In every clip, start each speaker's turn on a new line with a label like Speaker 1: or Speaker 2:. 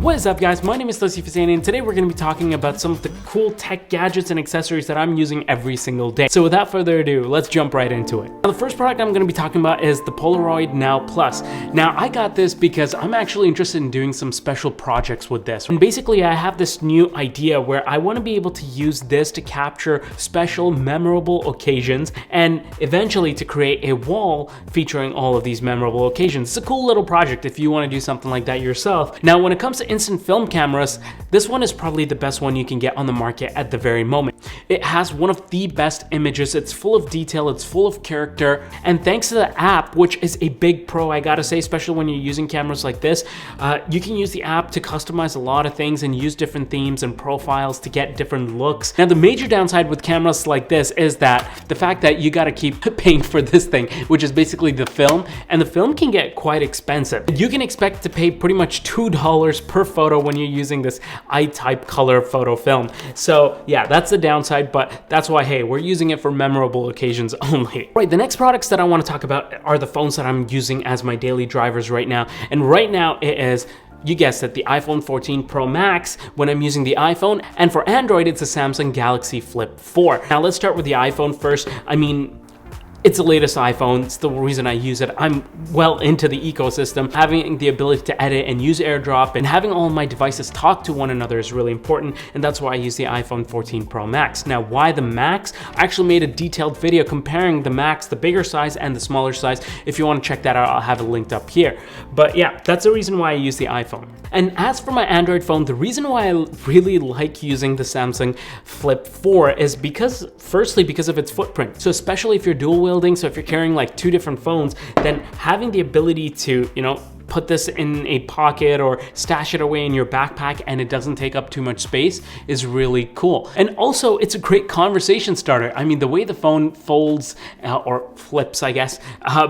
Speaker 1: What is up, guys? My name is Tausif, and today we're going to be talking about some of the cool tech gadgets and accessories that I'm using every single day. So without further ado, let's jump right into it. Now, the first product I'm going to be talking about is the Polaroid Now Plus. Now, I got this because I'm actually interested in doing some special projects with this. And basically, I have this new idea where I want to be able to use this to capture special, memorable occasions and eventually to create a wall featuring all of these memorable occasions. It's a cool little project if you want to do something like that yourself. Now, when it comes to instant film cameras, this one is probably the best one you can get on the market at the very moment. It has one of the best images, it's full of detail, it's full of character, and thanks to the app, which is a big pro, I gotta say, especially when you're using cameras like this, you can use the app to customize a lot of things and use different themes and profiles to get different looks. Now, the major downside with cameras like this is that the fact that you gotta keep paying for this thing, which is basically the film, and the film can get quite expensive. You can expect to pay pretty much $2 per photo when you're using this I-type color photo film. So yeah, that's the downside, but that's why, hey, we're using it for memorable occasions only. Right, the next products that I want to talk about are the phones that I'm using as my daily drivers right now. And right now it is, you guessed it, the iPhone 14 Pro Max when I'm using the iPhone, and for Android, it's a Samsung Galaxy Flip 4. Now let's start with the iPhone first. I mean, it's the latest iPhone, it's the reason I use it. I'm well into the ecosystem. Having the ability to edit and use AirDrop and having all of my devices talk to one another is really important, and that's why I use the iPhone 14 Pro Max. Now, why the Max? I actually made a detailed video comparing the Max, the bigger size and the smaller size. If you want to check that out, I'll have it linked up here. But yeah, that's the reason why I use the iPhone. And as for my Android phone, the reason why I really like using the Samsung Flip 4 is because, firstly, because of its footprint. So especially if you're dual wielding, so if you're carrying like two different phones, then having the ability to, put this in a pocket or stash it away in your backpack and it doesn't take up too much space is really cool. And also, it's a great conversation starter. I mean, the way the phone folds or flips, I guess,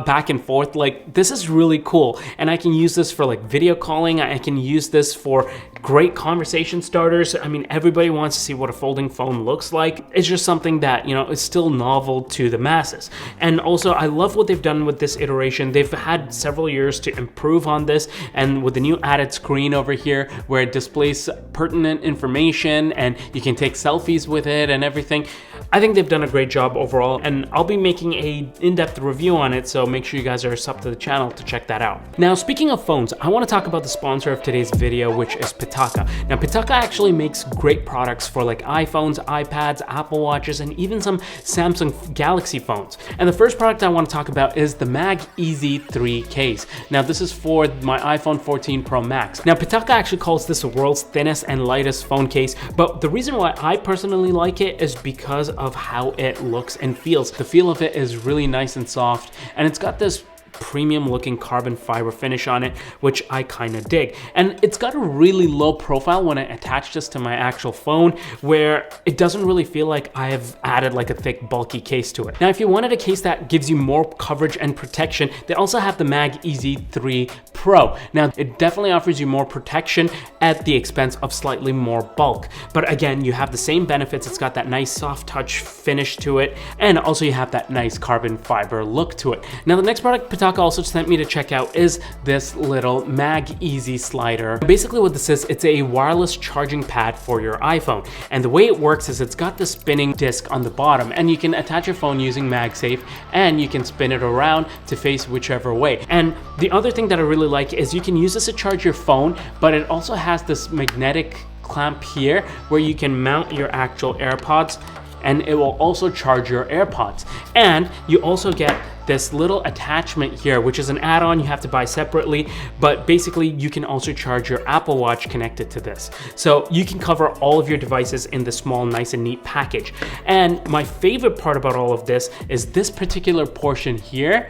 Speaker 1: back and forth, like, this is really cool. And I can use this for like video calling. I can use this for great conversation starters. I mean, everybody wants to see what a folding phone looks like. It's just something that, is still novel to the masses. And also, I love what they've done with this iteration. They've had several years to improve on this, and with the new added screen over here where it displays pertinent information and you can take selfies with it and everything, I think they've done a great job overall, and I'll be making a in-depth review on it, so make sure you guys are sub to the channel to check that out. Now, speaking of phones, I want to talk about the sponsor of today's video, which is PItaka. Now, PItaka actually makes great products for like iPhones, iPads, Apple Watches, and even some Samsung Galaxy phones. And the first product I want to talk about is the MagEZ 3 case. Now, this is for my iPhone 14 Pro Max. Now, PItaka actually calls this the world's thinnest and lightest phone case, but the reason why I personally like it is because of how it looks and feels. The feel of it is really nice and soft, and it's got this premium looking carbon fiber finish on it, which I kind of dig. And it's got a really low profile when I attach this to my actual phone, where it doesn't really feel like I have added like a thick bulky case to it. Now, if you wanted a case that gives you more coverage and protection, they also have the MagEZ 3 Pro. Now, it definitely offers you more protection at the expense of slightly more bulk. But again, you have the same benefits. It's got that nice soft touch finish to it, and also you have that nice carbon fiber look to it. Now, the next product PItaka also sent me to check out is this little MagEZ slider. Basically what this is, it's a wireless charging pad for your iPhone. And the way it works is it's got the spinning disc on the bottom, and you can attach your phone using MagSafe, and you can spin it around to face whichever way. And the other thing that I really like is you can use this to charge your phone, but it also has this magnetic clamp here where you can mount your actual AirPods, and it will also charge your AirPods. And you also get this little attachment here, which is an add-on you have to buy separately, but basically you can also charge your Apple Watch connected to this. So you can cover all of your devices in this small, nice and neat package. And my favorite part about all of this is this particular portion here.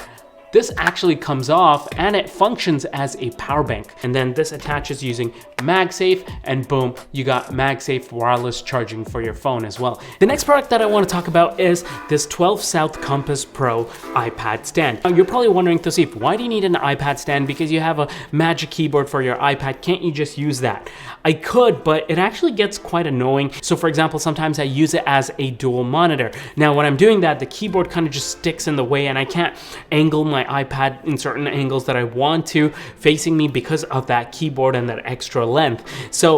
Speaker 1: This actually comes off and it functions as a power bank. And then this attaches using MagSafe, and boom, you got MagSafe wireless charging for your phone as well. The next product that I want to talk about is this 12 South Compass Pro iPad stand. Now, you're probably wondering, Tausif, why do you need an iPad stand? Because you have a Magic Keyboard for your iPad. Can't you just use that? I could, but it actually gets quite annoying. So for example, sometimes I use it as a dual monitor. Now, when I'm doing that, the keyboard kind of just sticks in the way and I can't angle my my iPad in certain angles that I want to facing me because of that keyboard and that extra length. So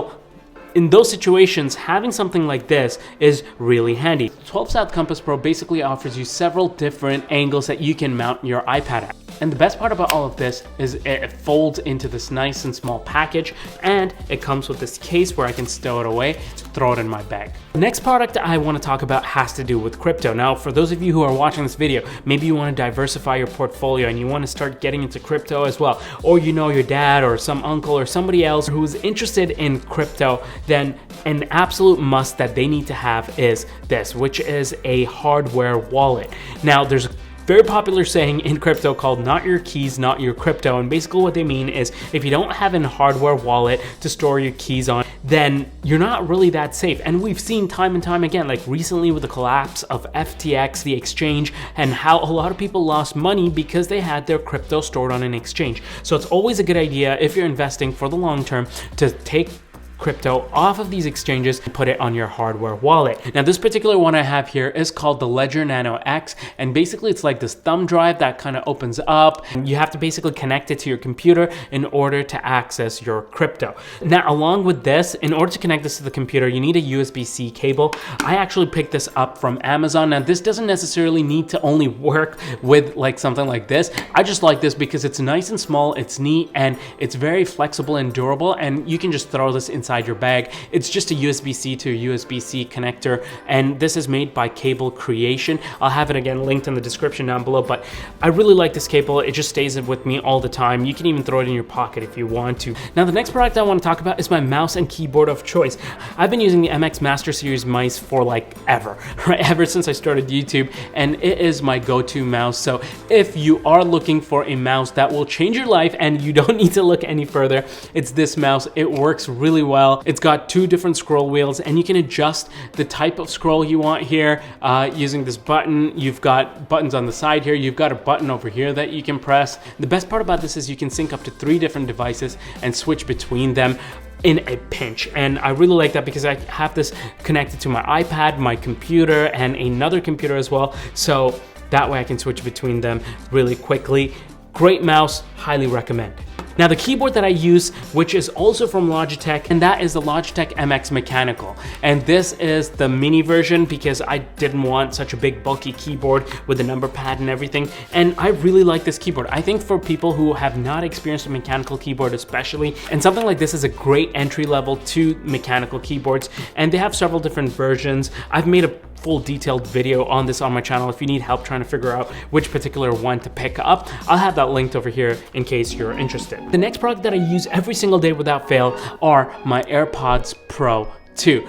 Speaker 1: in those situations, having something like this is really handy. 12 South Compass Pro basically offers you several different angles that you can mount your iPad at. And the best part about all of this is it folds into this nice and small package, and it comes with this case where I can stow it away to throw it in my bag. The next product I want to talk about has to do with crypto. Now, for those of you who are watching this video, maybe you want to diversify your portfolio and you want to start getting into crypto as well, or you know your dad or some uncle or somebody else who's interested in crypto, then an absolute must that they need to have is this, which is a hardware wallet. Now, there's a very popular saying in crypto called "not your keys, not your crypto," and basically what they mean is if you don't have a hardware wallet to store your keys on, then you're not really that safe. And we've seen time and time again, like recently with the collapse of FTX, the exchange, and how a lot of people lost money because they had their crypto stored on an exchange. So it's always a good idea, if you're investing for the long term, to take crypto off of these exchanges and put it on your hardware wallet. Now, this particular one I have here is called the Ledger Nano X, and basically it's like this thumb drive that kind of opens up, and you have to basically connect it to your computer in order to access your crypto. Now, along with this, in order to connect this to the computer, you need a USB-C cable. I actually picked this up from Amazon. Now, this doesn't necessarily need to only work with like something like this. I just like this because it's nice and small, it's neat, and it's very flexible and durable, and you can just throw this inside your bag. It's just a USB-C to USB-C connector, and this is made by Cable Creation. I'll have it again linked in the description down below, but I really like this cable. It just stays with me all the time. You can even throw it in your pocket if you want to. Now, the next product I want to talk about is my mouse and keyboard of choice. I've been using the MX Master Series mice for like ever, right? Ever since I started YouTube, and it is my go-to mouse. So if you are looking for a mouse that will change your life and you don't need to look any further, it's this mouse. It works really well. It's got 2 different scroll wheels, and you can adjust the type of scroll you want here using this button. You've got buttons on the side here. You've got a button over here that you can press. The best part about this is you can sync up to 3 different devices and switch between them in a pinch, and I really like that because I have this connected to my iPad, my computer, and another computer as well, so that way I can switch between them really quickly. Great mouse, highly recommend. Now, the keyboard that I use, which is also from Logitech, and that is the Logitech MX Mechanical. And this is the mini version because I didn't want such a big bulky keyboard with a number pad and everything. And I really like this keyboard. I think for people who have not experienced a mechanical keyboard especially, and something like this is a great entry level to mechanical keyboards. And they have several different versions. I've made a full detailed video on this on my channel if you need help trying to figure out which particular one to pick up. I'll have that linked over here in case you're interested. The next product that I use every single day without fail are my AirPods Pro 2.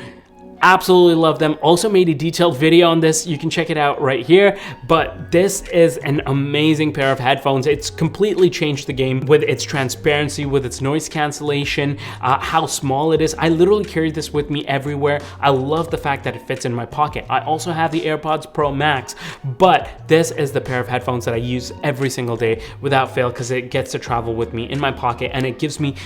Speaker 1: Absolutely love them. Also made a detailed video on this. You can check it out right here. But this is an amazing pair of headphones. It's completely changed the game with its transparency, with its noise cancellation, how small it is. I literally carry this with me everywhere. I love the fact that it fits in my pocket. I also have the AirPods Pro Max, but this is the pair of headphones that I use every single day without fail because it gets to travel with me in my pocket and it gives me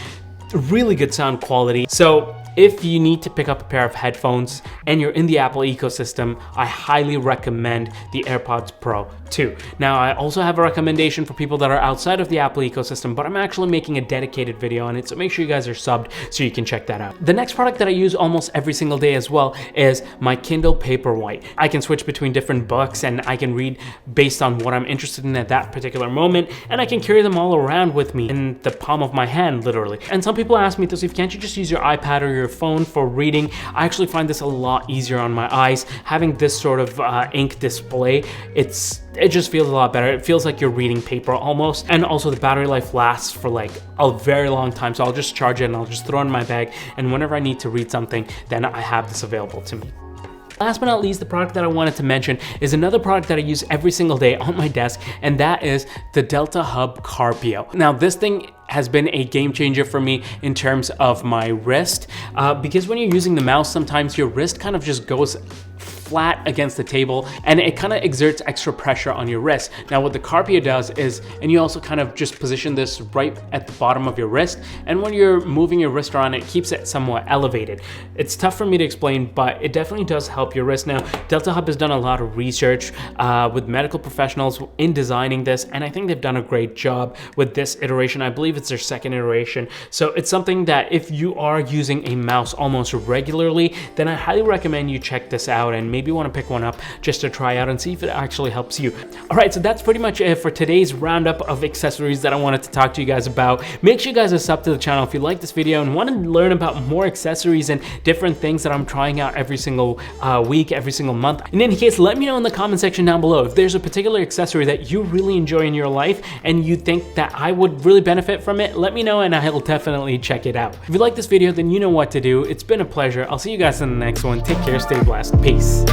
Speaker 1: really good sound quality. So if you need to pick up a pair of headphones and you're in the Apple ecosystem, I highly recommend the AirPods Pro 2. Now, I also have a recommendation for people that are outside of the Apple ecosystem, but I'm actually making a dedicated video on it, so make sure you guys are subbed so you can check that out. The next product that I use almost every single day as well is my Kindle Paperwhite. I can switch between different books and I can read based on what I'm interested in at that particular moment, and I can carry them all around with me in the palm of my hand, literally. And some people ask me, Tausif, can't you just use your iPad or your phone for reading? I actually find this a lot easier on my eyes. Having this sort of ink display, it just feels a lot better. It feels like you're reading paper almost. And also the battery life lasts for like a very long time. So I'll just charge it and I'll just throw it in my bag. And whenever I need to read something, then I have this available to me. Last but not least, the product that I wanted to mention is another product that I use every single day on my desk, and that is the Deltahub Carpio. Now, this thing has been a game changer for me in terms of my wrist, because when you're using the mouse, sometimes your wrist kind of just goes flat against the table and it kind of exerts extra pressure on your wrist. Now what the Carpio does is, and you also kind of just position this right at the bottom of your wrist, and when you're moving your wrist around, it keeps it somewhat elevated. It's tough for me to explain, but it definitely does help your wrist. Now, Deltahub has done a lot of research with medical professionals in designing this, and I think they've done a great job with this iteration. I believe it's their second iteration. So it's something that if you are using a mouse almost regularly, then I highly recommend you check this out and maybe want to pick one up just to try out and see if it actually helps you. All right, so that's pretty much it for today's roundup of accessories that I wanted to talk to you guys about. Make sure you guys are sub to the channel if you like this video and want to learn about more accessories and different things that I'm trying out every single week, every single month. In any case, let me know in the comment section down below if there's a particular accessory that you really enjoy in your life and you think that I would really benefit from it. Let me know and I'll definitely check it out. If you like this video, then you know what to do. It's been a pleasure. I'll see you guys in the next one. Take care, stay blessed. Peace.